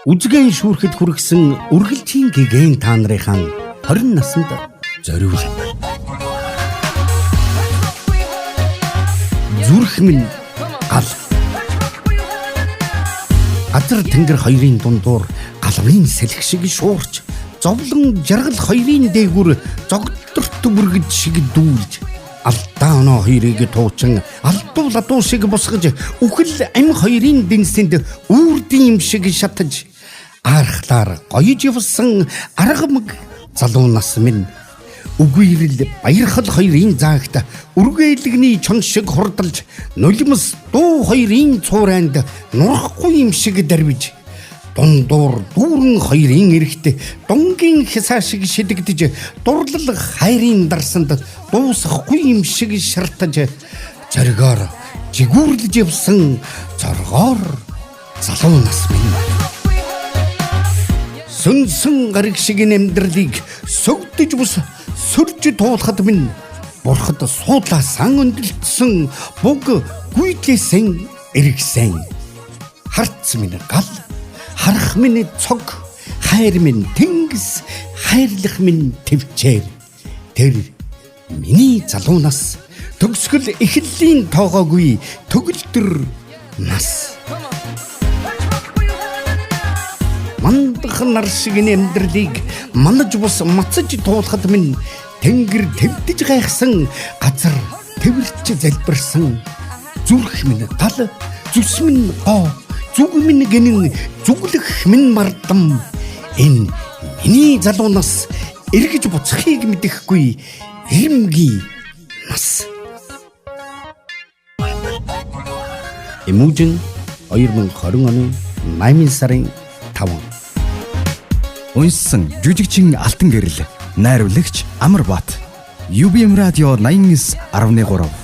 Үзгэн шүүрхэд хүргэсэн үргэлжийн гэгэн та нарын 20 наснд зориул. Зүрх минь гал. Газар тэнгэр хоёрын дундуур галвын сэлэх шиг шуурч, зовлон жаргал хоёрын дээгүр зогдорт бүргэж шиг дүүлж, алдаа оноо хоёрыг туучин алдуу ладуу шиг босгож, үхэл ам хоёрын дэнсэнд үрдийн юм шиг шатаж, архлаар гоёж явсан аргамаг залуу нас минь үгүйрэл баярхал хоёрын заагт үргэлэгний чон шиг хурдалж, нулимс дуу хоёрын цуурайнд нурахгүй юм шиг дарвиж, дундуур дүүрэн хоёрын эрэхт дунгийн хисаа шиг шидэгдэж, дурлал хайрын дарсанд дуусахгүй юм шиг шартаж, зоригоор жигүүрлж явсан зоргоор залуу нас минь сүнсэн гариг шиг амьдралыг сөгдөж бус сөрж туулахад минь бурхад суудлаасан өндөлтсөн буг гүйтлээсэн эргсэн харц минь гал, харах минь цог, хайр минь тэнгис, хайрлах минь төвчээр. Тэр миний залуу нас, төгсгөл эхлэлийн тоогоогүй төгөлдөр нас. Мандах нар шиг амьдралыг манаж бус мацаж туулахад минь тэнгэр төвдөж гайхсан, газар тэрч залбирсан, зүрх минь гал, зүс минь гоо, зүг минь гэнэн зүглэх минь мардам. Энэ миний залуу нас эргэж буцахыг мэдэхгүй эмгий нас. Эмүүжин 2020 оны 8 сарын 5. Унссан жүжигчин алтан гэрэл, найруулагч Амар Бат. UBM радио 89.3